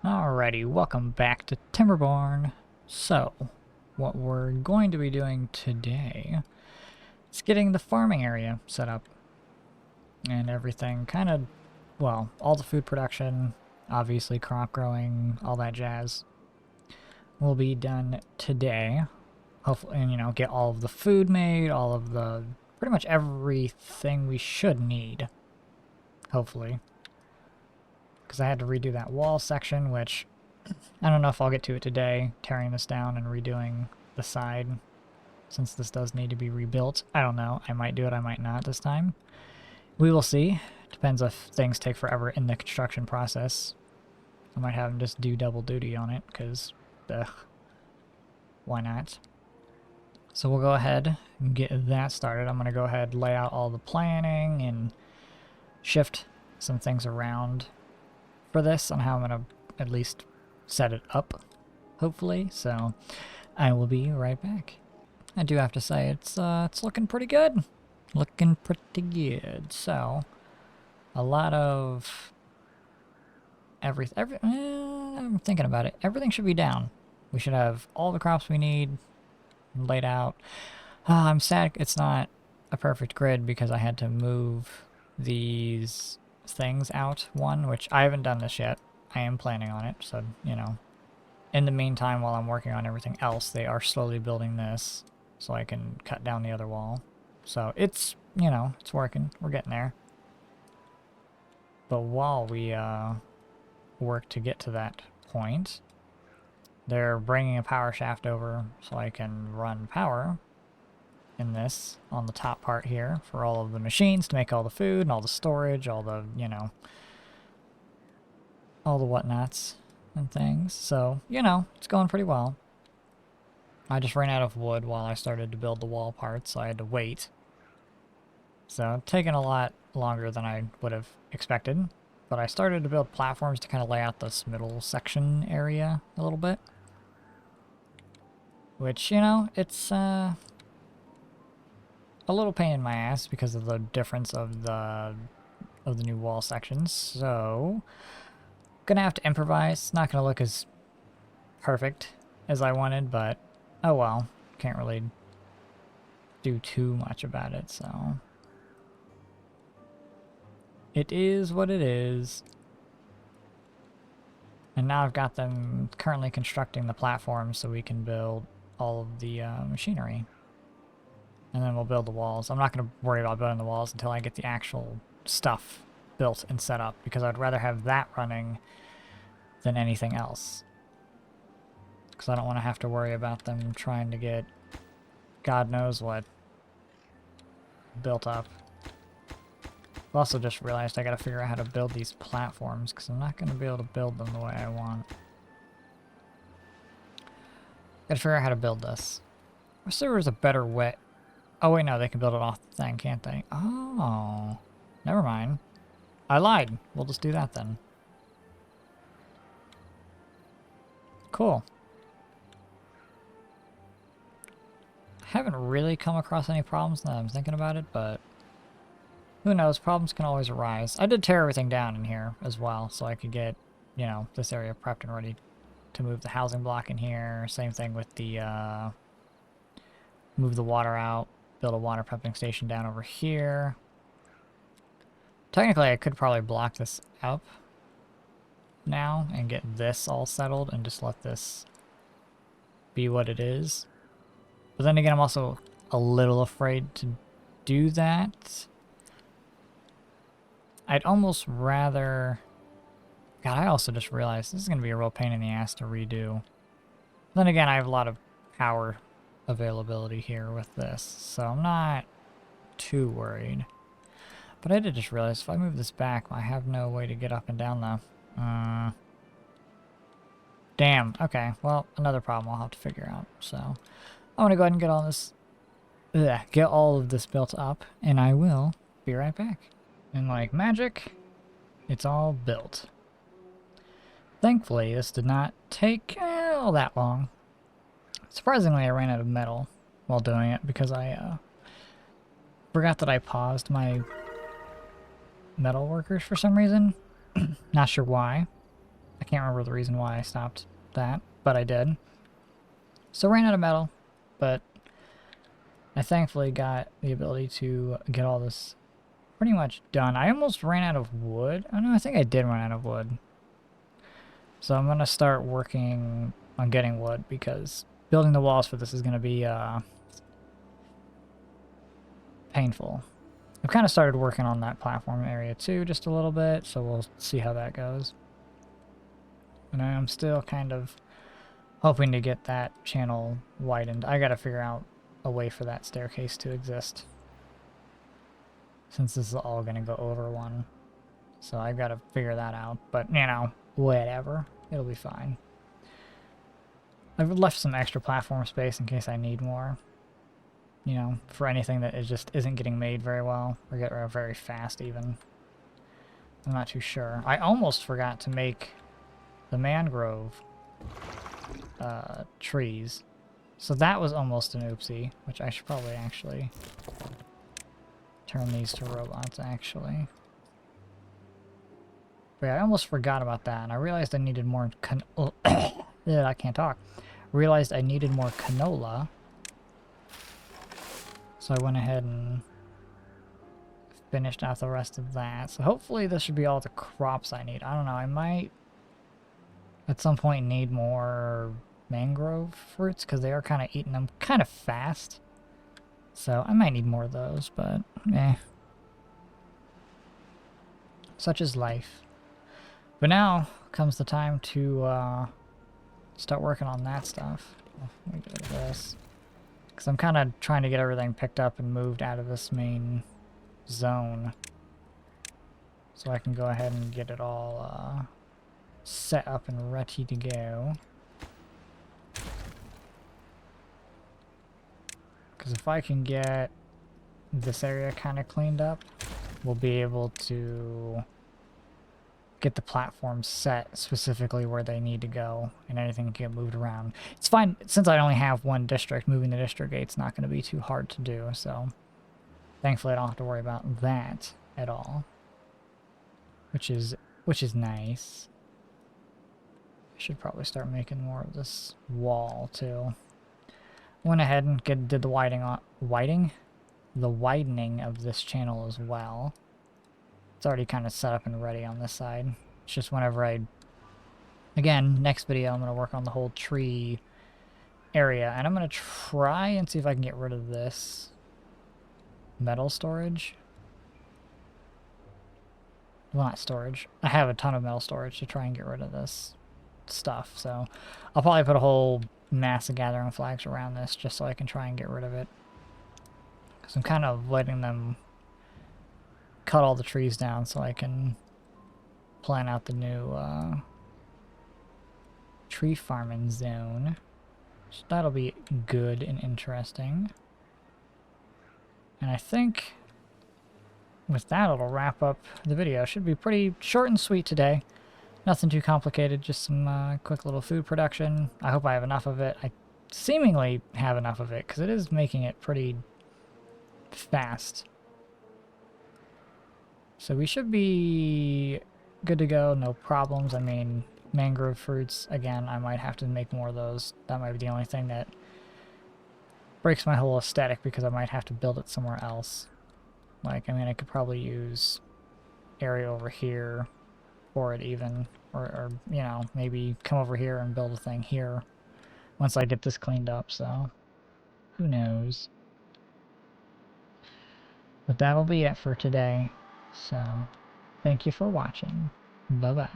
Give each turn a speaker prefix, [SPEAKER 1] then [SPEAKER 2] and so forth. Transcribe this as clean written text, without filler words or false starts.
[SPEAKER 1] Alrighty, welcome back to Timberborn. So, what we're going to be doing today is getting the farming area set up. And everything kind of, well, all the food production, obviously crop growing, all that jazz, will be done today. Hopefully, and get all of the food made, all of the, pretty much everything we should need. Hopefully. Because I had to redo that wall section, which I don't know if I'll get to it today, tearing this down and redoing the side, since this does need to be rebuilt. I don't know. I might do it, I might not this time. We will see. Depends if things take forever in the construction process. I might have them just do double duty on it, because, why not? So we'll go ahead and get that started. I'm going to go ahead and lay out all the planning and shift some things around for this on how I'm going to at least set it up, hopefully. So I will be right back. I do have to say it's looking pretty good. Looking pretty good. So a lot of I'm thinking about it. Everything should be down. We should have all the crops we need laid out. I'm sad it's not a perfect grid because I had to move these things out one, which I haven't done this yet. I am planning on it, so in the meantime, while I'm working on everything else, they are slowly building this so I can cut down the other wall. So it's it's working. We're getting there. But while we work to get to that point, they're bringing a power shaft over so I can run power in this on the top part here for all of the machines to make all the food and all the storage, all the, all the whatnots and things. So, it's going pretty well. I just ran out of wood while I started to build the wall parts, so I had to wait. So, taking a lot longer than I would have expected. But I started to build platforms to kind of lay out this middle section area a little bit. Which, it's a little pain in my ass because of the difference of the new wall sections. So, gonna have to improvise. It's not gonna look as perfect as I wanted, but oh well. Can't really do too much about it, so it is what it is. And now I've got them currently constructing the platforms so we can build all of the machinery. And then we'll build the walls. I'm not going to worry about building the walls until I get the actual stuff built and set up, because I'd rather have that running than anything else. Because I don't want to have to worry about them trying to get God knows what built up. I've also just realized I gotta figure out how to build these platforms, because I'm not going to be able to build them the way I want. Gotta figure out how to build this. I wish there was a better way. Oh wait, no, they can build it off the thing, can't they? Oh, never mind. I lied. We'll just do that then. Cool. Haven't really come across any problems now that I'm thinking about it, but who knows, problems can always arise. I did tear everything down in here as well, so I could get, this area prepped and ready to move the housing block in here. Same thing with the, move the water out, build a water pumping station down over here. Technically, I could probably block this up now and get this all settled and just let this be what it is. But then again, I'm also a little afraid to do that. I'd almost rather... God, I also just realized this is going to be a real pain in the ass to redo. Then again, I have a lot of power availability here with this, so I'm not too worried. But I did just realize if I move this back, I have no way to get up and down though. Damn, okay, well, another problem I'll have to figure out. So I'm gonna go ahead and get all this, get all of this built up, and I will be right back. And like magic, it's all built. Thankfully, this did not take all that long. Surprisingly, I ran out of metal while doing it because I forgot that I paused my metal workers for some reason. Not sure why. I can't remember the reason why I stopped that, but I did. So ran out of metal, but I thankfully got the ability to get all this pretty much done. I almost ran out of wood. Oh no, I think I did run out of wood. So I'm gonna start working on getting wood because building the walls for this is gonna be painful. I've kind of started working on that platform area too, just a little bit, so we'll see how that goes. And I'm still kind of hoping to get that channel widened. I gotta figure out a way for that staircase to exist, since this is all gonna go over one. So I've got to figure that out, but you know, whatever. It'll be fine. I've left some extra platform space in case I need more. You know, for anything that just isn't getting made very well, or very fast even. I'm not too sure. I almost forgot to make the mangrove trees. So that was almost an oopsie, which I should probably actually turn these to robots, actually. But yeah, I almost forgot about that, and I realized I needed more yeah, I can't talk. Realized I needed more canola. So I went ahead and finished out the rest of that. So hopefully this should be all the crops I need. I don't know, I might at some point need more mangrove fruits because they are kind of eating them kind of fast. So I might need more of those, but eh. Such is life. But now comes the time to start working on that stuff. Let me do this. Because I'm kind of trying to get everything picked up and moved out of this main zone. So I can go ahead and get it all set up and ready to go. Because if I can get this area kind of cleaned up, we'll be able to get the platforms set specifically where they need to go, and anything can get moved around. It's fine, since I only have one district, moving the district gate's not going to be too hard to do, so thankfully I don't have to worry about that at all. Which is nice. I should probably start making more of this wall too. Went ahead and did the widening of this channel as well. It's already kind of set up and ready on this side. It's just whenever again, next video I'm going to work on the whole tree area. And I'm going to try and see if I can get rid of this metal storage. Well, not storage. I have a ton of metal storage to try and get rid of this stuff. So I'll probably put a whole mass of gathering flags around this just so I can try and get rid of it. Because I'm kind of letting them cut all the trees down so I can plan out the new tree farming zone. So that'll be good and interesting. And I think with that it'll wrap up the video. Should be pretty short and sweet today. Nothing too complicated, just some quick little food production. I hope I have enough of it. I seemingly have enough of it because it is making it pretty fast. So we should be good to go, no problems. I mean, mangrove fruits, again, I might have to make more of those. That might be the only thing that breaks my whole aesthetic because I might have to build it somewhere else. Like, I mean, I could probably use area over here for it even, or you know, maybe come over here and build a thing here once I get this cleaned up, so who knows. But that'll be it for today. So, thank you for watching. Bye-bye.